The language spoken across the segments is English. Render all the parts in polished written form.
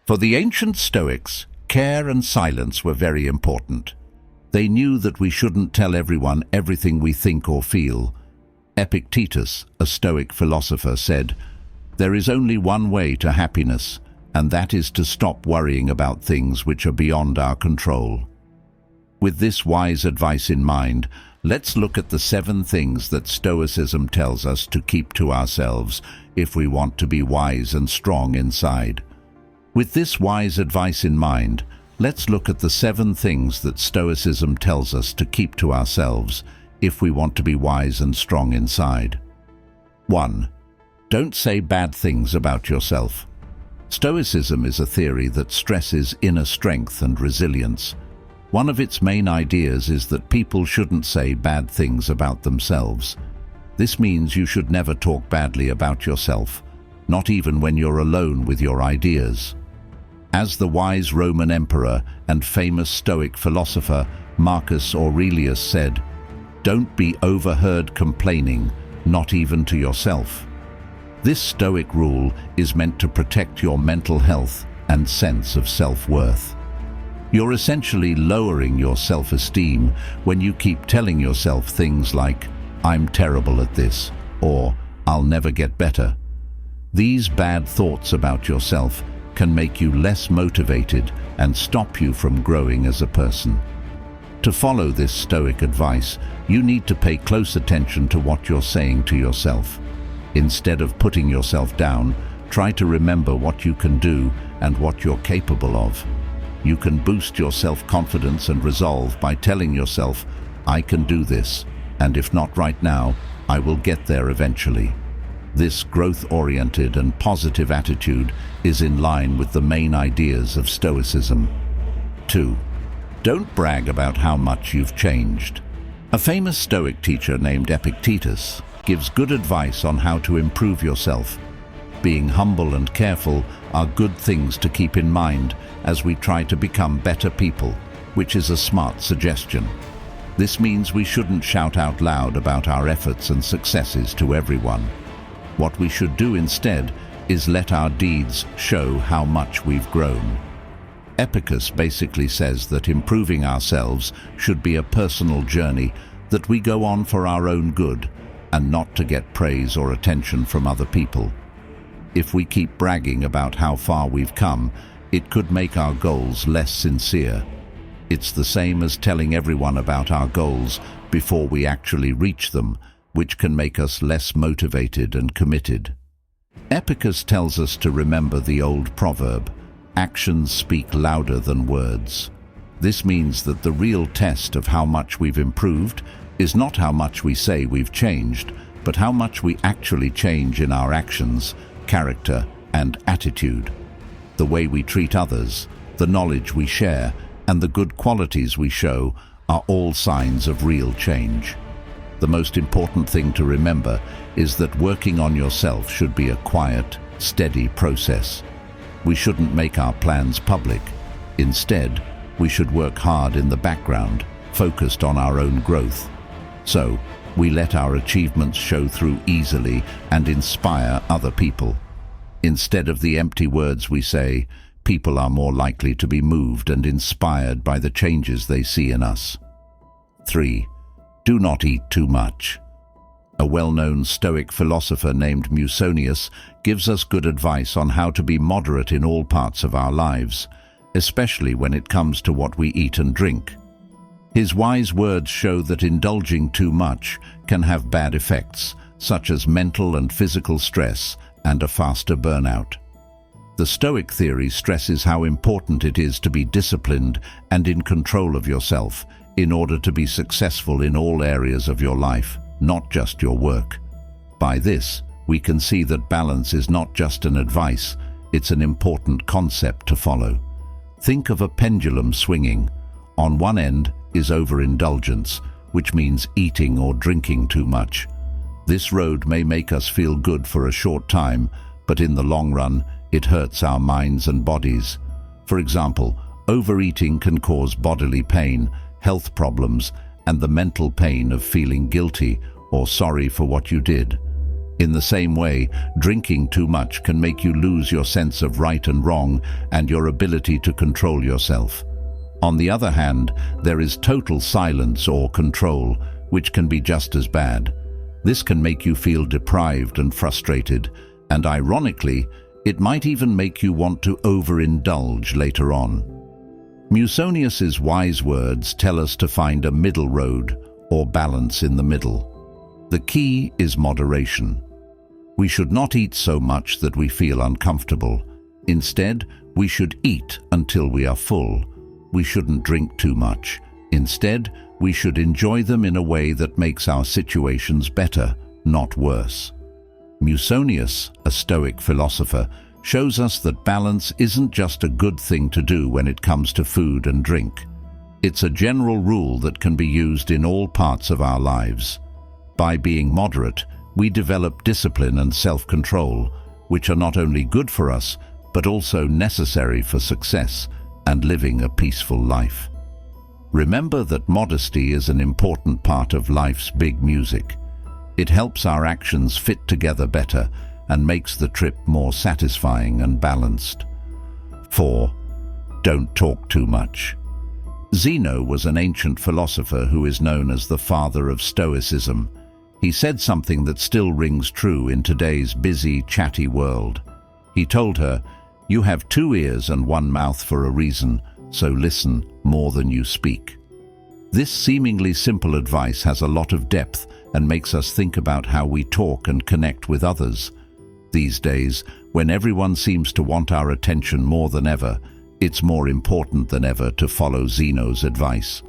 For the ancient Stoics, care and silence were very important. They knew that we shouldn't tell everyone everything we think or feel. Epictetus, a Stoic philosopher, said, "There is only one way to happiness, and that is to stop worrying about things which are beyond our control." With this wise advice in mind, let's look at the 7 things that Stoicism tells us to keep to ourselves if we want to be wise and strong inside. With this wise advice in mind, let's look at the 7 things that Stoicism tells us to keep to ourselves if we want to be wise and strong inside. 1. Don't say bad things about yourself. Stoicism is a theory that stresses inner strength and resilience. One of its main ideas is that people shouldn't say bad things about themselves. This means you should never talk badly about yourself, not even when you're alone with your ideas. As the wise Roman emperor and famous Stoic philosopher Marcus Aurelius said, "Don't be overheard complaining, not even to yourself." This Stoic rule is meant to protect your mental health and sense of self-worth. You're essentially lowering your self-esteem when you keep telling yourself things like, "I'm terrible at this," or "I'll never get better." These bad thoughts about yourself can make you less motivated and stop you from growing as a person. To follow this Stoic advice, you need to pay close attention to what you're saying to yourself. Instead of putting yourself down, try to remember what you can do and what you're capable of. You can boost your self-confidence and resolve by telling yourself, "I can do this, and if not right now, I will get there eventually." This growth-oriented and positive attitude is in line with the main ideas of Stoicism. 2. Don't brag about how much you've changed. A famous Stoic teacher named Epictetus gives good advice on how to improve yourself. Being humble and careful are good things to keep in mind as we try to become better people, which is a smart suggestion. This means we shouldn't shout out loud about our efforts and successes to everyone. What we should do instead is let our deeds show how much we've grown. Epictetus basically says that improving ourselves should be a personal journey that we go on for our own good and not to get praise or attention from other people. If we keep bragging about how far we've come, it could make our goals less sincere. It's the same as telling everyone about our goals before we actually reach them, which can make us less motivated and committed. Epictetus tells us to remember the old proverb, "Actions speak louder than words." This means that the real test of how much we've improved is not how much we say we've changed, but how much we actually change in our actions, character, and attitude. The way we treat others, the knowledge we share, and the good qualities we show are all signs of real change. The most important thing to remember is that working on yourself should be a quiet, steady process. We shouldn't make our plans public. Instead, we should work hard in the background, focused on our own growth. So, we let our achievements show through easily and inspire other people. Instead of the empty words we say, people are more likely to be moved and inspired by the changes they see in us. 3. Do not eat too much. A well-known Stoic philosopher named Musonius gives us good advice on how to be moderate in all parts of our lives, especially when it comes to what we eat and drink. His wise words show that indulging too much can have bad effects, such as mental and physical stress and a faster burnout. The Stoic theory stresses how important it is to be disciplined and in control of yourself in order to be successful in all areas of your life, not just your work. By this, we can see that balance is not just an advice, it's an important concept to follow. Think of a pendulum swinging. On one end is overindulgence, which means eating or drinking too much. This road may make us feel good for a short time, but in the long run, it hurts our minds and bodies. For example, overeating can cause bodily pain, health problems, and the mental pain of feeling guilty or sorry for what you did. In the same way, drinking too much can make you lose your sense of right and wrong and your ability to control yourself. On the other hand, there is total silence or control, which can be just as bad. This can make you feel deprived and frustrated, and ironically, it might even make you want to overindulge later on. Musonius's wise words tell us to find a middle road, or balance in the middle. The key is moderation. We should not eat so much that we feel uncomfortable. Instead, we should eat until we are full. We shouldn't drink too much. Instead, we should enjoy them in a way that makes our situations better, not worse. Musonius, a Stoic philosopher, shows us that balance isn't just a good thing to do when it comes to food and drink. It's a general rule that can be used in all parts of our lives. By being moderate, we develop discipline and self-control, which are not only good for us, but also necessary for success and living a peaceful life. Remember that modesty is an important part of life's big music. It helps our actions fit together better and makes the trip more satisfying and balanced. 4. Don't talk too much. Zeno was an ancient philosopher who is known as the father of Stoicism. He said something that still rings true in today's busy, chatty world. He told her, "You have 2 ears and 1 mouth for a reason, so listen more than you speak." This seemingly simple advice has a lot of depth and makes us think about how we talk and connect with others. These days, when everyone seems to want our attention more than ever, it's more important than ever to follow Zeno's advice.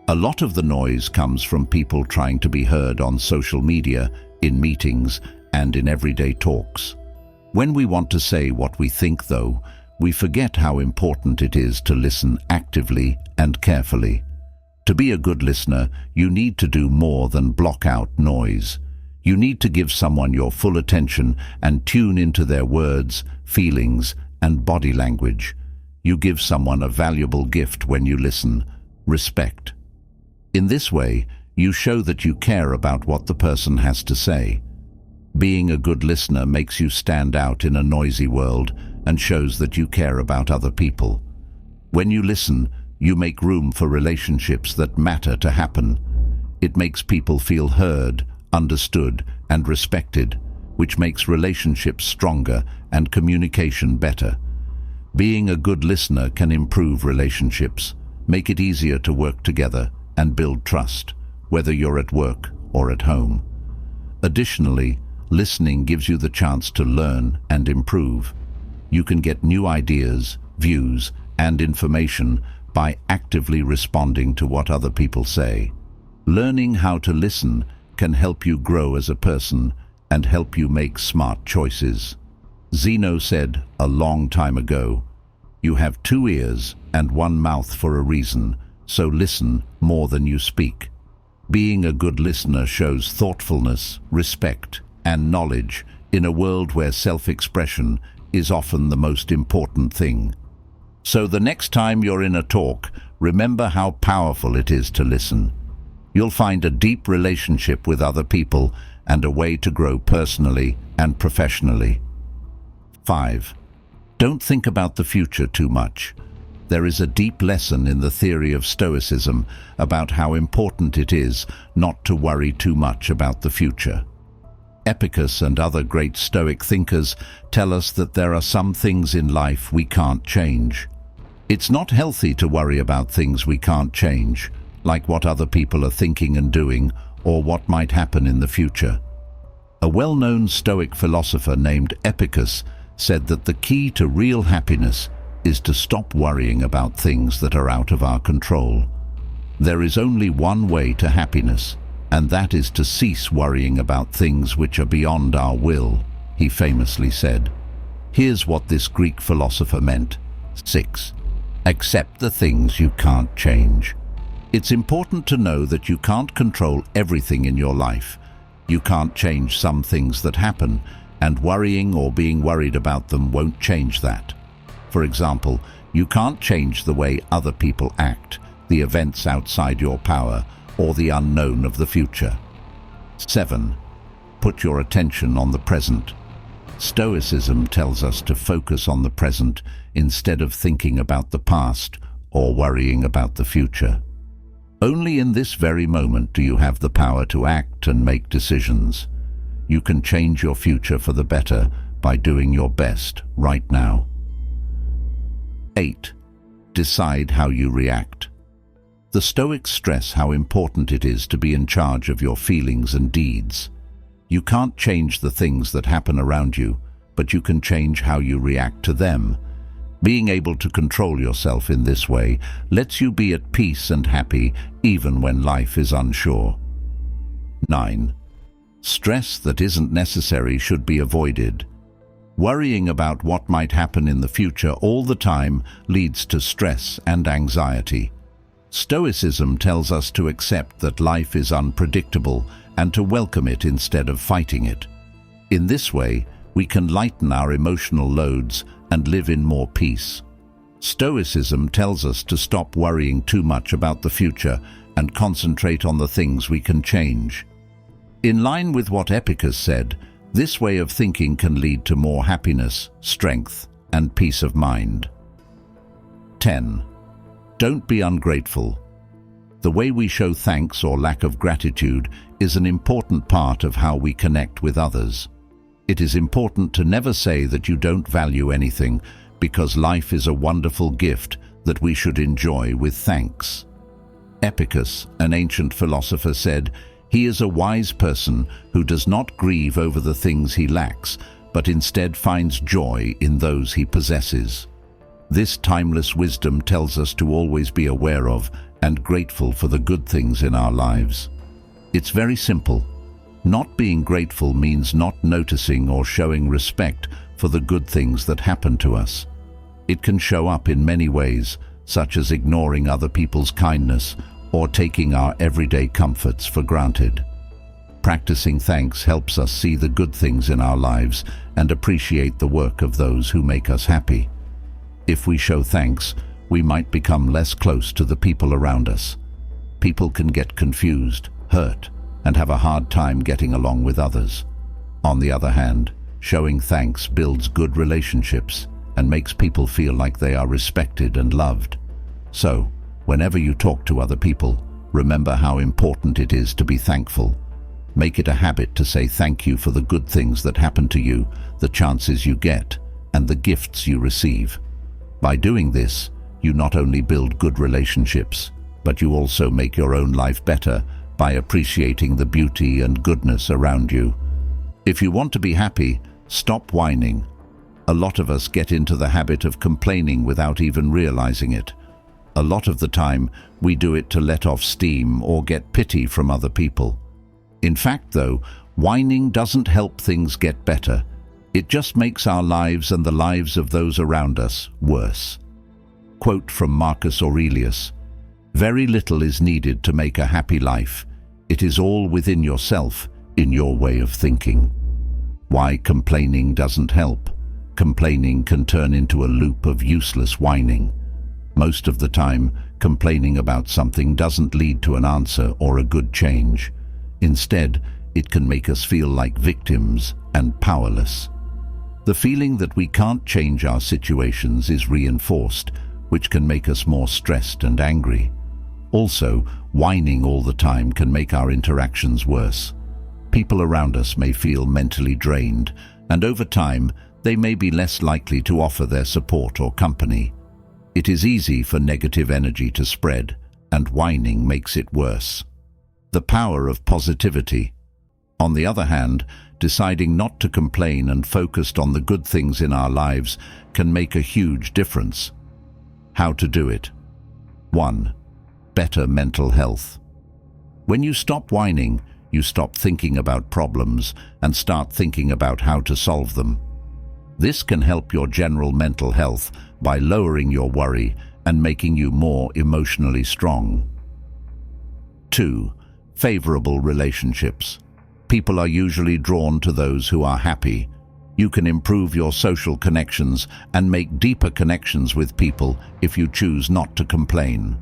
A lot of the noise comes from people trying to be heard on social media, in meetings, and in everyday talks. When we want to say what we think, though, we forget how important it is to listen actively and carefully. To be a good listener, you need to do more than block out noise. You need to give someone your full attention and tune into their words, feelings, and body language. You give someone a valuable gift when you listen: respect. In this way, you show that you care about what the person has to say. Being a good listener makes you stand out in a noisy world and shows that you care about other people. When you listen, you make room for relationships that matter to happen. It makes people feel heard, understood, and respected, which makes relationships stronger and communication better. Being a good listener can improve relationships, make it easier to work together, and build trust, whether you're at work or at home. Additionally, listening gives you the chance to learn and improve. You can get new ideas, views, and information by actively responding to what other people say. Learning how to listen can help you grow as a person and help you make smart choices. Zeno said a long time ago, "You have 2 ears and 1 mouth for a reason, so listen more than you speak." Being a good listener shows thoughtfulness, respect, and knowledge in a world where self-expression is often the most important thing. So the next time you're in a talk, remember how powerful it is to listen. You'll find a deep relationship with other people and a way to grow personally and professionally. 5. Don't think about the future too much. There is a deep lesson in the theory of Stoicism about how important it is not to worry too much about the future. Epicus and other great Stoic thinkers tell us that there are some things in life we can't change. It's not healthy to worry about things we can't change, like what other people are thinking and doing, or what might happen in the future. A well-known Stoic philosopher named Epicus said that the key to real happiness is to stop worrying about things that are out of our control. There is only one way to happiness, and that is to cease worrying about things which are beyond our will, he famously said. Here's what this Greek philosopher meant. 6. Accept the things you can't change. It's important to know that you can't control everything in your life. You can't change some things that happen, and worrying or being worried about them won't change that. For example, you can't change the way other people act, the events outside your power, or the unknown of the future. 7. Put your attention on the present. Stoicism tells us to focus on the present instead of thinking about the past or worrying about the future. Only in this very moment do you have the power to act and make decisions. You can change your future for the better by doing your best right now. 8. Decide how you react. The Stoics stress how important it is to be in charge of your feelings and deeds. You can't change the things that happen around you, but you can change how you react to them. Being able to control yourself in this way lets you be at peace and happy even when life is unsure. 9. Stress that isn't necessary should be avoided. Worrying about what might happen in the future all the time leads to stress and anxiety. Stoicism tells us to accept that life is unpredictable and to welcome it instead of fighting it. In this way, we can lighten our emotional loads and live in more peace. Stoicism tells us to stop worrying too much about the future and concentrate on the things we can change. In line with what Epictetus said, this way of thinking can lead to more happiness, strength, and peace of mind. 10. Don't be ungrateful. The way we show thanks or lack of gratitude is an important part of how we connect with others. It is important to never say that you don't value anything, because life is a wonderful gift that we should enjoy with thanks. Epictetus, an ancient philosopher, said, "He is a wise person who does not grieve over the things he lacks, but instead finds joy in those he possesses." This timeless wisdom tells us to always be aware of and grateful for the good things in our lives. It's very simple. Not being grateful means not noticing or showing respect for the good things that happen to us. It can show up in many ways, such as ignoring other people's kindness or taking our everyday comforts for granted. Practicing thanks helps us see the good things in our lives and appreciate the work of those who make us happy. If we show thanks, we might become less close to the people around us. People can get confused, hurt, and have a hard time getting along with others. On the other hand, showing thanks builds good relationships and makes people feel like they are respected and loved. So, whenever you talk to other people, remember how important it is to be thankful. Make it a habit to say thank you for the good things that happen to you, the chances you get, and the gifts you receive. By doing this, you not only build good relationships, but you also make your own life better by appreciating the beauty and goodness around you. If you want to be happy, stop whining. A lot of us get into the habit of complaining without even realizing it. A lot of the time, we do it to let off steam or get pity from other people. In fact, though, whining doesn't help things get better. It just makes our lives and the lives of those around us worse. Quote from Marcus Aurelius, "Very little is needed to make a happy life. It is all within yourself, in your way of thinking." Why complaining doesn't help? Complaining can turn into a loop of useless whining. Most of the time, complaining about something doesn't lead to an answer or a good change. Instead, it can make us feel like victims and powerless. The feeling that we can't change our situations is reinforced, which can make us more stressed and angry. Also, whining all the time can make our interactions worse. People around us may feel mentally drained, and over time, they may be less likely to offer their support or company. It is easy for negative energy to spread, and whining makes it worse. The power of positivity. On the other hand, deciding not to complain and focused on the good things in our lives can make a huge difference. How to do it? 1. Better mental health. When you stop whining, you stop thinking about problems and start thinking about how to solve them. This can help your general mental health by lowering your worry and making you more emotionally strong. 2. Favorable relationships. People are usually drawn to those who are happy. You can improve your social connections and make deeper connections with people if you choose not to complain.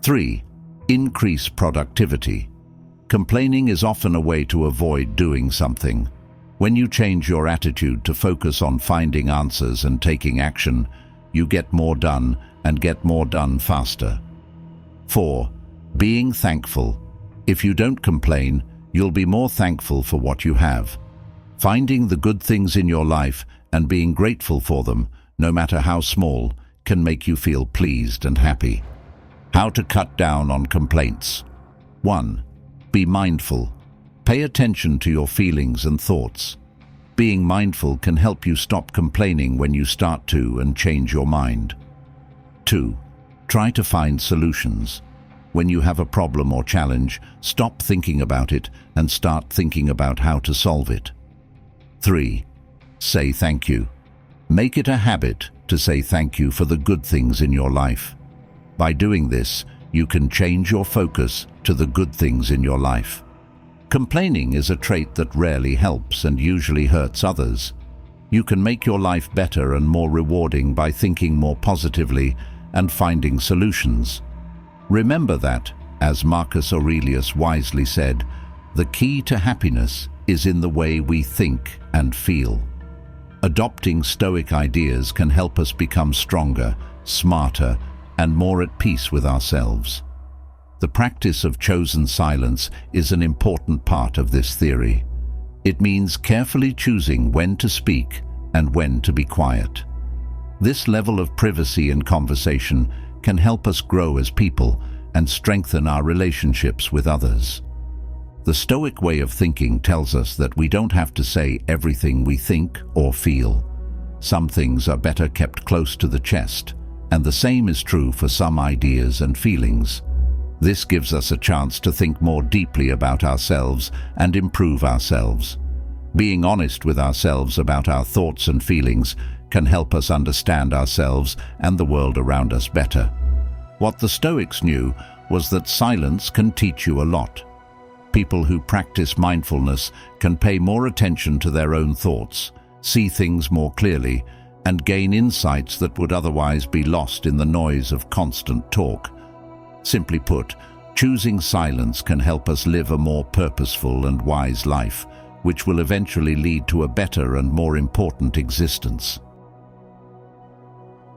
3. Increase productivity. Complaining is often a way to avoid doing something. When you change your attitude to focus on finding answers and taking action, you get more done and get more done faster. 4. Being thankful. If you don't complain, you'll be more thankful for what you have. Finding the good things in your life and being grateful for them, no matter how small, can make you feel pleased and happy. How to cut down on complaints. 1. Be mindful. Pay attention to your feelings and thoughts. Being mindful can help you stop complaining when you start to and change your mind. 2. Try to find solutions. When you have a problem or challenge, stop thinking about it and start thinking about how to solve it. 3. Say thank you. Make it a habit to say thank you for the good things in your life. By doing this, you can change your focus to the good things in your life. Complaining is a trait that rarely helps and usually hurts others. You can make your life better and more rewarding by thinking more positively and finding solutions. Remember that, as Marcus Aurelius wisely said, the key to happiness is in the way we think and feel. Adopting Stoic ideas can help us become stronger, smarter, and more at peace with ourselves. The practice of chosen silence is an important part of this theory. It means carefully choosing when to speak and when to be quiet. This level of privacy in conversation can help us grow as people and strengthen our relationships with others. The Stoic way of thinking tells us that we don't have to say everything we think or feel. Some things are better kept close to the chest, and the same is true for some ideas and feelings. This gives us a chance to think more deeply about ourselves and improve ourselves. Being honest with ourselves about our thoughts and feelings can help us understand ourselves and the world around us better. What the Stoics knew was that silence can teach you a lot. People who practice mindfulness can pay more attention to their own thoughts, see things more clearly, and gain insights that would otherwise be lost in the noise of constant talk. Simply put, choosing silence can help us live a more purposeful and wise life, which will eventually lead to a better and more important existence.